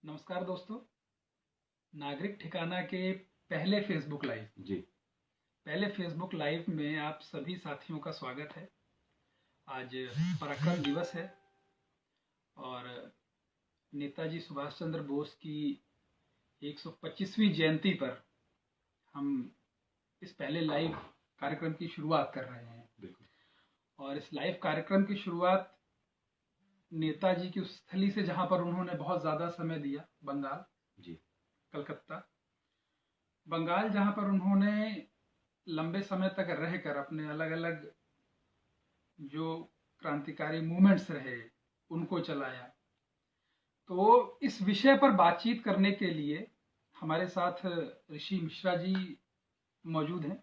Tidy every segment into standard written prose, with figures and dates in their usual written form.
नमस्कार दोस्तों। नागरिक ठिकाना के पहले फेसबुक लाइव जी। में आप सभी साथियों का स्वागत है। आज पराक्रम दिवस है और नेताजी सुभाष चंद्र बोस की 125वीं जयंती पर हम इस पहले लाइव कार्यक्रम की शुरुआत कर रहे हैं। बिल्कुल। और इस लाइव कार्यक्रम की शुरुआत नेताजी की उस स्थली से जहां पर उन्होंने बहुत ज़्यादा समय दिया, बंगाल, जी। कलकत्ता। बंगाल जहां पर उन्होंने लंबे समय तक रहकर अपने अलग अलग जो क्रांतिकारी मूवमेंट्स रहे उनको चलाया। तो इस विषय पर बातचीत करने के लिए हमारे साथ ऋषि मिश्रा जी मौजूद हैं।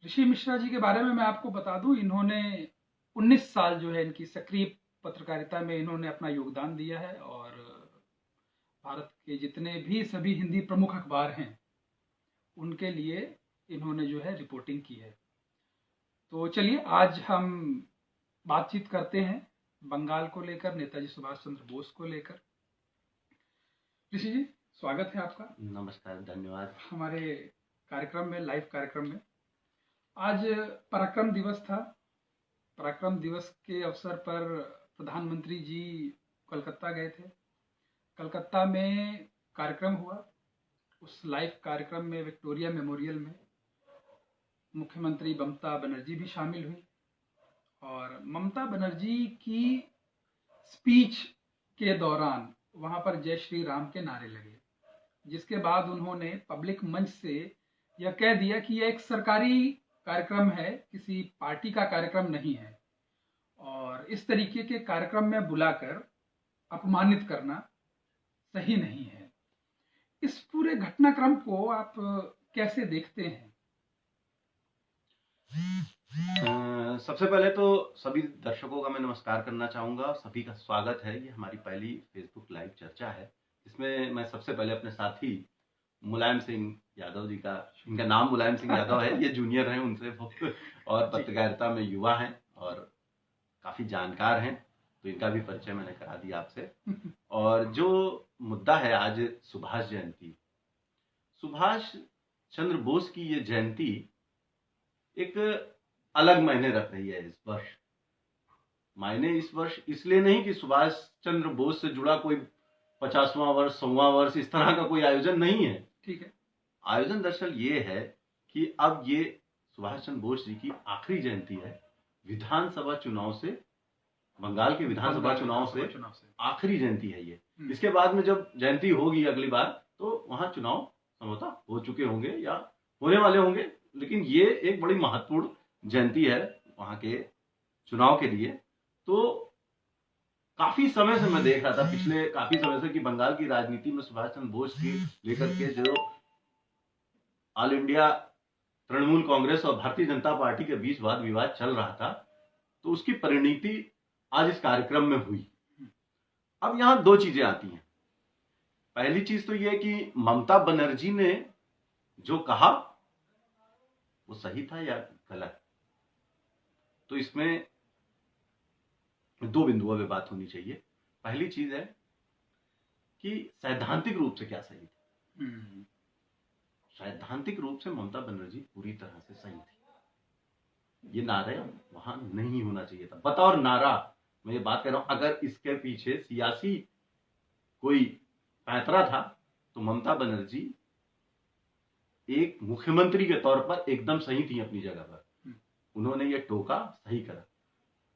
ऋषि मिश्रा जी के बारे में मैं आपको बता दूं, इन्होंने 19 साल जो है इनकी सक्रिय पत्रकारिता में इन्होंने अपना योगदान दिया है और भारत के जितने भी सभी हिंदी प्रमुख अखबार हैं उनके लिए इन्होंने जो है रिपोर्टिंग की है। तो चलिए आज हम बातचीत करते हैं बंगाल को लेकर, नेताजी सुभाष चंद्र बोस को लेकर। ऋषि जी, स्वागत है आपका। नमस्कार, धन्यवाद हमारे कार्यक्रम में, लाइव कार्यक्रम में। आज पराक्रम दिवस था। पराक्रम दिवस के अवसर पर प्रधानमंत्री जी कलकत्ता गए थे। कलकत्ता में कार्यक्रम हुआ। उस लाइव कार्यक्रम में विक्टोरिया मेमोरियल में मुख्यमंत्री ममता बनर्जी भी शामिल हुई और ममता बनर्जी की स्पीच के दौरान वहां पर जय श्री राम के नारे लगे, जिसके बाद उन्होंने पब्लिक मंच से यह कह दिया कि यह एक सरकारी कार्यक्रम है, किसी पार्टी का कार्यक्रम नहीं है और इस तरीके के कार्यक्रम में बुलाकर अपमानित करना सही नहीं है। इस पूरे घटनाक्रम को आप कैसे देखते हैं? सबसे पहले तो सभी दर्शकों का मैं नमस्कार करना चाहूंगा। सभी का स्वागत है। ये हमारी पहली फेसबुक लाइव चर्चा है, इसमें मैं सबसे पहले अपने साथी मुलायम सिंह यादव जी का, इनका नाम मुलायम सिंह यादव है, ये जूनियर हैं उनसे बहुत और पत्रकारिता में युवा हैं और काफी जानकार हैं, तो इनका भी परिचय मैंने करा दिया आपसे। और जो मुद्दा है आज सुभाष जयंती, सुभाष चंद्र बोस की ये जयंती एक अलग मायने रख रही है इस वर्ष। मायने इस वर्ष इसलिए नहीं कि सुभाष चंद्र बोस से जुड़ा कोई 50वां वर्ष, 100वां वर्ष, इस तरह का कोई आयोजन नहीं है। ठीक है। आयोजन दरअसल ये है कि अब ये सुभाष चंद्र बोस जी की आखिरी जयंती है। विधानसभा चुनाव से, बंगाल के विधानसभा चुनाव से आखिरी जयंती है ये। इसके बाद में जब जयंती होगी अगली बार, तो वहां चुनाव संभवतः हो चुके होंगे या होने वाले होंगे, लेकिन ये एक बड़ी महत्वपूर्ण जयंती है वहां के चुनाव के लिए। तो काफी समय से मैं देख रहा था, पिछले काफी समय से, कि बंगाल की राजनीति में सुभाष चंद्र बोस की लेकर के जो ऑल इंडिया तृणमूल कांग्रेस और भारतीय जनता पार्टी के बीच वाद विवाद चल रहा था, तो उसकी परिणति आज इस कार्यक्रम में हुई। अब यहां दो चीजें आती हैं। पहली चीज तो यह कि ममता बनर्जी ने जो कहा वो सही था या गलत, तो इसमें दो बिंदुओं पे बात होनी चाहिए। पहली चीज है कि सैद्धांतिक रूप से क्या सही थी। सैद्धांतिक रूप से ममता बनर्जी पूरी तरह से सही थी। ये नारा वहां नहीं होना चाहिए था। बतौर नारा मैं ये बात कह रहा हूं, अगर इसके पीछे सियासी कोई पैंतरा था तो ममता बनर्जी एक मुख्यमंत्री के तौर पर एकदम सही थी अपनी जगह पर। उन्होंने ये टोका, सही करा।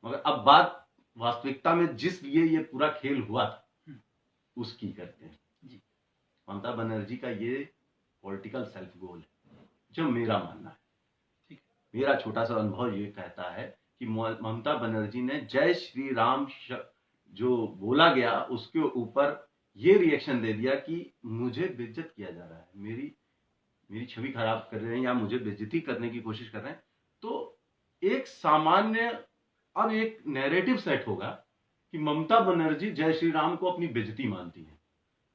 मगर अब बात वास्तविकता में जिस लिए ये पूरा खेल हुआ था उसकी करते हैं। ममता बनर्जी का ये पॉलिटिकल सेल्फ गोल है, जो मेरा मानना है। मेरा छोटा सा अनुभव ये कहता है कि ममता बनर्जी ने जय श्री राम जो बोला गया उसके ऊपर ये रिएक्शन दे दिया कि मुझे बेइज्जत किया जा रहा है, मेरी छवि खराब कर रहे हैं या मुझे बेइज्जती करने की कोशिश कर रहे हैं। तो एक सामान्य और एक नैरेटिव सेट होगा कि ममता बनर्जी जय श्री राम को अपनी बेइज्जती मानती है।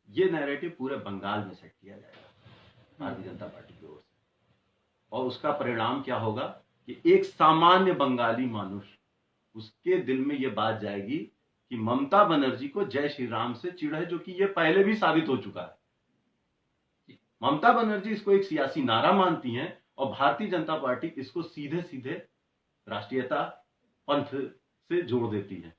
ये नैरेटिव पूरे बंगाल में सेट किया जाएगा भारतीय जनता पार्टी की ओर से, और उसका परिणाम क्या होगा कि एक सामान्य बंगाली मानुष, उसके दिल में यह बात जाएगी कि ममता बनर्जी को जय श्री राम से चिढ़ है, जो कि ये पहले भी साबित हो चुका है। ममता बनर्जी इसको एक सियासी नारा मानती हैं और भारतीय जनता पार्टी इसको सीधे सीधे राष्ट्रीयता पंथ से जोड़ देती है।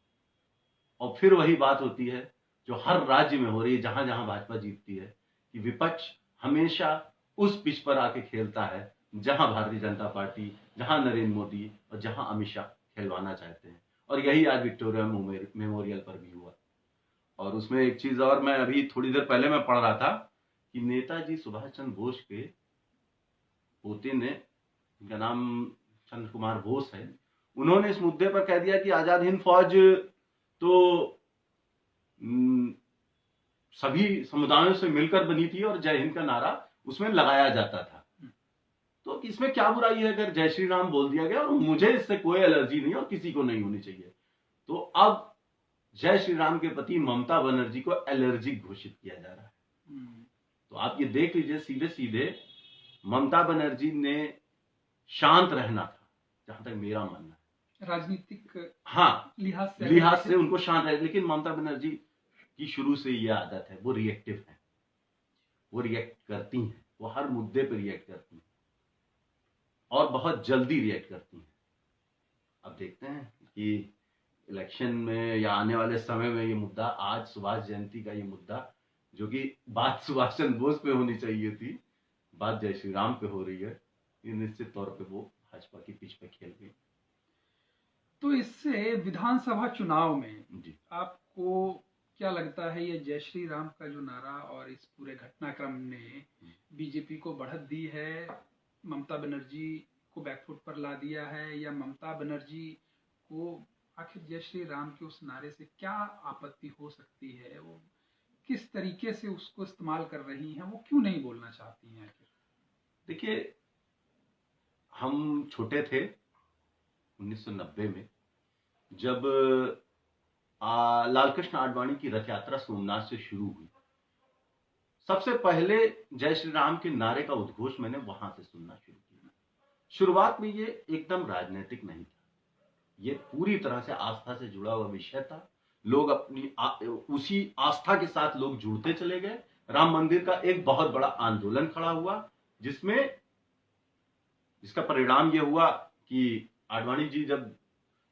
और फिर वही बात होती है जो हर राज्य में हो रही है, जहां जहां भाजपा जीतती है, कि विपक्ष हमेशा उस पिच पर आके खेलता है जहां भारतीय जनता पार्टी, जहां नरेंद्र मोदी और जहां अमित शाह खेलवाना चाहते हैं। और यही आज विक्टोरिया मेमोरियल पर भी हुआ। और उसमें एक चीज और, मैं अभी थोड़ी देर पहले मैं पढ़ रहा था कि नेताजी सुभाष चंद्र बोस के पोते ने, इनका नाम चंद्र कुमार बोस है, उन्होंने इस मुद्दे पर कह दिया कि आजाद हिंद फौज तो सभी समुदायों से मिलकर बनी थी और जय हिंद का नारा उसमें लगाया जाता था। तो इसमें क्या बुराई है अगर जय श्री राम बोल दिया गया, और मुझे इससे कोई एलर्जी नहीं और किसी को नहीं होनी चाहिए। तो अब जय श्री राम के प्रति ममता बनर्जी को एलर्जिक घोषित किया जा रहा है। तो आप ये देख लीजिए, सीधे सीधे ममता बनर्जी ने शांत रहना था, जहां तक मेरा मानना है, राजनीतिक हाँ लिहाज से उनको शांत रहे। लेकिन ममता बनर्जी की शुरू से ये आदत है, वो रिएक्टिव है, वो रिएक्ट करती हैं, वो हर मुद्दे पर रिएक्ट करती हैं और बहुत जल्दी रिएक्ट करती हैं। अब देखते हैं कि इलेक्शन में या आने वाले समय में ये मुद्दा, आज सुभाष जयंती का ये मुद्दा, जो कि बात सुभाष चंद्र बोस पे होनी चाहिए थी, बात जय श्री राम पे हो रही है, ये निश्चित तौर पे वो भाजपा की पिच पे खेल गई। तो इससे विधानसभा चुनाव में जी, आपको क्या लगता है, ये जय श्री राम का जो नारा और इस पूरे घटनाक्रम ने बीजेपी को बढ़त दी है, ममता बनर्जी को बैकफुट पर ला दिया है, या ममता बनर्जी को आखिर जय श्री राम के उस नारे से क्या आपत्ति हो सकती है, वो किस तरीके से उसको इस्तेमाल कर रही हैं, वो क्यों नहीं बोलना चाहती हैं आखिर? देखिए, हम छोटे थे 1990 में, जब लालकृष्ण आडवाणी की रथ यात्रा सोमनाथ से शुरू हुई, सबसे पहले जय श्री राम के नारे का उद्घोष मैंने वहां से सुनना शुरू किया। शुरुआत में ये एकदम राजनीतिक नहीं था, ये पूरी तरह से आस्था से जुड़ा हुआ विषय था। लोग अपनी उसी आस्था के साथ लोग जुड़ते चले गए। राम मंदिर का एक बहुत बड़ा आंदोलन खड़ा हुआ, जिसका परिणाम ये हुआ कि आडवाणी जी जब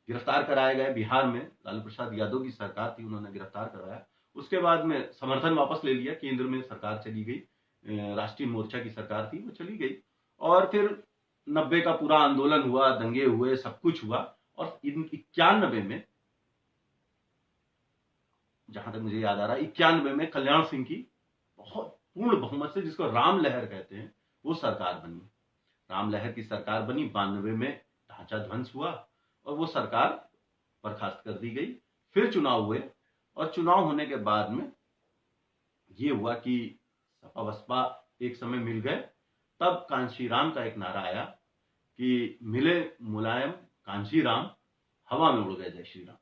गिरफ्तार कराए गए बिहार में, लालू प्रसाद यादव की सरकार थी, उन्होंने गिरफ्तार करवाया। उसके बाद में समर्थन वापस ले लिया, केंद्र में सरकार चली गई, राष्ट्रीय मोर्चा की सरकार थी, वो चली गई। और फिर 90 का पूरा आंदोलन हुआ, दंगे हुए, सब कुछ हुआ। और 91 में, जहां तक मुझे याद आ रहा है, 91 में कल्याण सिंह की बहुत पूर्ण बहुमत से, जिसको राम लहर कहते हैं, वो सरकार बनी। राम लहर की सरकार बनी। 92 में ढांचा ध्वंस हुआ और वो सरकार बर्खास्त कर दी गई। फिर चुनाव हुए और चुनाव होने के बाद में ये हुआ कि सपा बसपा एक समय मिल गए। तब कांशीराम का एक नारा आया कि मिले मुलायम कांशीराम, हवा में उड़ गए जय श्री राम।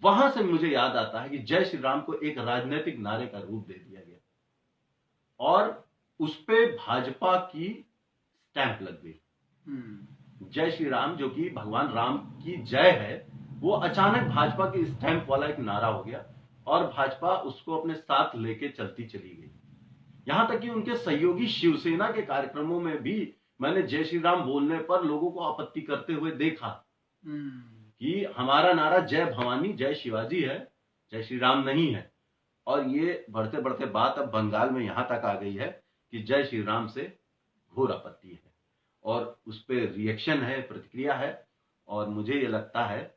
वहां से मुझे याद आता है कि जय श्री राम को एक राजनीतिक नारे का रूप दे दिया गया और उस पे भाजपा की स्टैंप लग गई। जय श्री राम, जो कि भगवान राम की जय है, वो अचानक भाजपा की स्टैंप वाला एक नारा हो गया और भाजपा उसको अपने साथ लेके चलती चली गई। यहां तक कि उनके सहयोगी शिवसेना के कार्यक्रमों में भी मैंने जय श्री राम बोलने पर लोगों को आपत्ति करते हुए देखा कि हमारा नारा जय भवानी जय शिवाजी है, जय श्री राम नहीं है। और ये बढ़ते बढ़ते बात अब बंगाल में यहां तक आ गई है कि जय श्री राम से घोर आपत्ति है और उस पर रिएक्शन है, प्रतिक्रिया है। और मुझे ये लगता है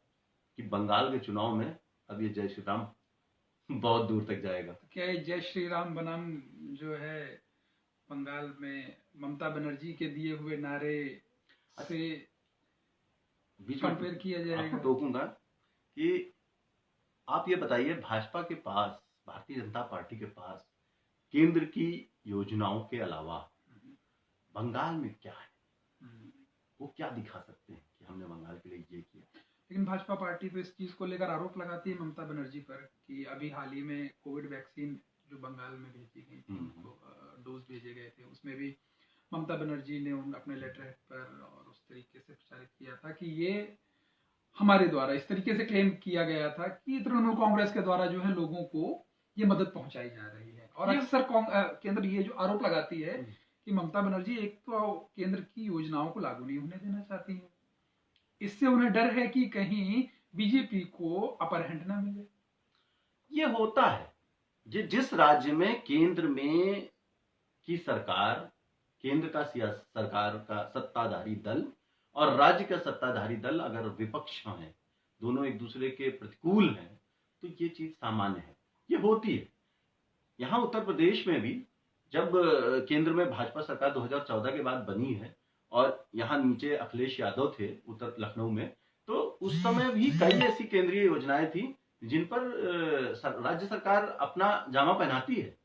कि बंगाल के चुनाव में अब ये जय श्री राम बहुत दूर तक जाएगा। क्या ये जय श्री राम बनाम जो है बंगाल में ममता बनर्जी के दिए हुए नारे से बीच में कंपेयर किया जाएगा? आपको टोकूंगा कि आप ये बताइए, भाजपा के पास, भारतीय जनता पार्टी के पास केंद्र की योजनाओं के अलावा बंगाल में क्या है? वो क्या दिखा सकते हैं कि हमने बंगाल के लिए ये किया? लेकिन भाजपा पार्टी तो इस चीज को लेकर आरोप लगाती है ममता बनर्जी पर कि अभी हाल ही में कोविड वैक्सीन जो बंगाल में भेजी गई थी, उनको डोज भेजे गए थे, उसमें भी ममता बनर्जी ने अपने लेटर पर और उस तरीके से प्रचारित किया था कि ये हमारे द्वारा इस तरीके से क्लेम किया गया था कि तृणमूल कांग्रेस के द्वारा जो है लोगों को ये मदद पहुंचाई जा रही है। और अक्सर केंद्र ये जो आरोप लगाती है कि ममता बनर्जी एक तो केंद्र की योजनाओं को लागू नहीं होने देना चाहती है, इससे उन्हें डर है कि कहीं बीजेपी को अपर हैंड ना मिले। ये होता है जिस राज्य में केंद्र में की सरकार, केंद्र का सरकार का सत्ताधारी दल और राज्य का सत्ताधारी दल अगर विपक्ष हैं, दोनों एक दूसरे के प्रतिकूल हैं, तो ये चीज सामान्य है, ये होती है। यहां उत्तर प्रदेश में भी जब केंद्र में भाजपा सरकार 2014 के बाद बनी है और यहाँ नीचे अखिलेश यादव थे उत्तर लखनऊ में, तो उस समय भी कई ऐसी केंद्रीय योजनाएं थी जिन पर राज्य सरकार अपना जामा पहनाती है।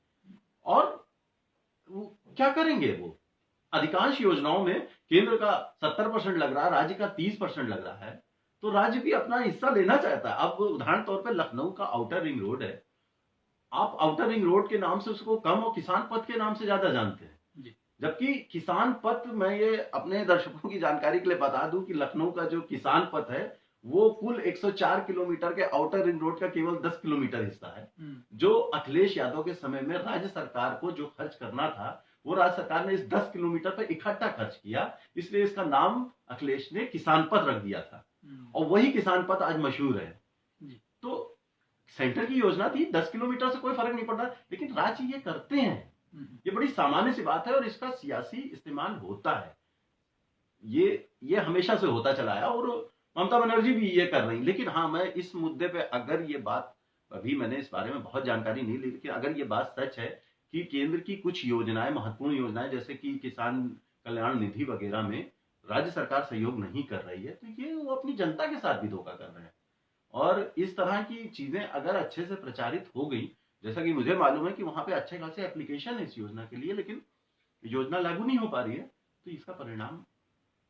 और वो क्या करेंगे, वो अधिकांश योजनाओं में केंद्र का 70% लग रहा है, राज्य का 30% लग रहा है, तो राज्य भी अपना हिस्सा लेना चाहता है। अब उदाहरण तौर पर लखनऊ का आउटर रिंग रोड है, आप आउटर रिंग रोड के नाम से उसको कम और किसान पथ के नाम से ज्यादा जानते हैं, जबकि किसान पथ, मैं ये अपने दर्शकों की जानकारी के लिए बता दूं कि लखनऊ का जो किसान पथ है वो कुल 104 किलोमीटर के आउटर रिंग रोड का केवल 10 किलोमीटर हिस्सा है, जो अखिलेश यादव के समय में राज्य सरकार को जो खर्च करना था वो राज्य सरकार ने इस 10 किलोमीटर पर इकट्ठा खर्च किया, इसलिए इसका नाम अखिलेश ने किसान पथ रख दिया था और वही किसान पथ आज मशहूर है। तो सेंटर की योजना थी, 10 किलोमीटर से कोई फर्क नहीं पड़ता, लेकिन राज्य ये करते हैं, ये बड़ी सामान्य सी बात है और इसका सियासी इस्तेमाल होता है, ये हमेशा से होता चला है और ममता बनर्जी भी ये कर रही। लेकिन हाँ, मैं इस मुद्दे पे, अगर ये बात, अभी मैंने इस बारे में बहुत जानकारी नहीं ली, लेकिन अगर ये बात सच है कि केंद्र की कुछ योजनाएं, महत्वपूर्ण योजनाएं जैसे कि किसान कल्याण निधि वगैरह में राज्य सरकार सहयोग नहीं कर रही है, तो ये वो अपनी जनता के साथ भी धोखा कर रहे हैं। और इस तरह की चीजें अगर अच्छे से प्रचारित हो गई, जैसा कि मुझे मालूम है कि वहां पे अच्छे खासे एप्लीकेशन है इस योजना के लिए, लेकिन योजना लागू नहीं हो पा रही है, तो इसका परिणाम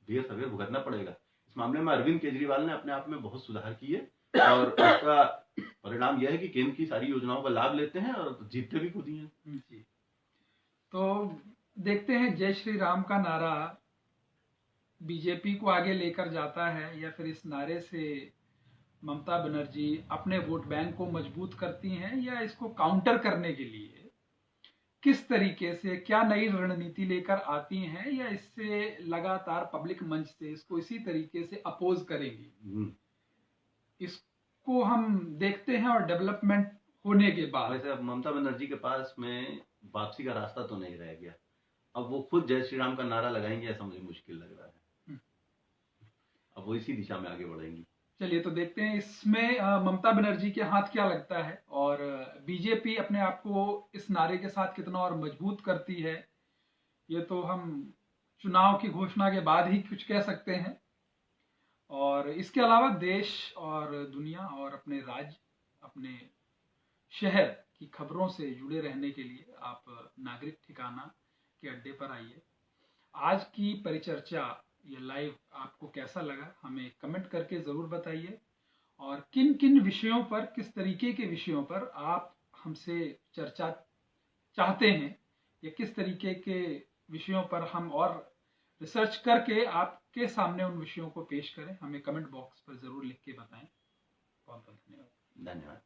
देर सवेर भुगतना पड़ेगा। इस मामले में अरविंद केजरीवाल ने अपने आप में बहुत सुधार किए और उसका परिणाम यह है कि केंद्र की सारी योजनाओं का लाभ लेते हैं और जीतते भी खुद ही हैं। जी, तो देखते हैं जय श्री राम का नारा बीजेपी को आगे लेकर जाता है या फिर इस नारे से ममता बनर्जी अपने वोट बैंक को मजबूत करती हैं, या इसको काउंटर करने के लिए किस तरीके से, क्या नई रणनीति लेकर आती हैं, या इससे लगातार पब्लिक मंच से इसको इसी तरीके से अपोज करेंगी। इसको हम देखते हैं और डेवलपमेंट होने के बाद, वैसे अब ममता बनर्जी के पास में वापसी का रास्ता तो नहीं रह गया, अब वो खुद जय श्री राम का नारा लगाएंगे ऐसा मुझे मुश्किल लग रहा है, अब वो इसी दिशा में आगे बढ़ेंगी। चलिए, तो देखते हैं इसमें ममता बनर्जी के हाथ क्या लगता है और बीजेपी अपने आप को इस नारे के साथ कितना और मजबूत करती है। ये तो हम चुनाव की घोषणा के बाद ही कुछ कह सकते हैं। और इसके अलावा देश और दुनिया और अपने राज्य, अपने शहर की खबरों से जुड़े रहने के लिए आप नागरिक ठिकाना के अड्डे पर आइए। आज की परिचर्चा, ये लाइव आपको कैसा लगा, हमें कमेंट करके ज़रूर बताइए। और किन किन विषयों पर, किस तरीके के विषयों पर आप हमसे चर्चा चाहते हैं, या किस तरीके के विषयों पर हम और रिसर्च करके आपके सामने उन विषयों को पेश करें, हमें कमेंट बॉक्स पर ज़रूर लिख के बताएं। बहुत बहुत धन्यवाद। धन्यवाद।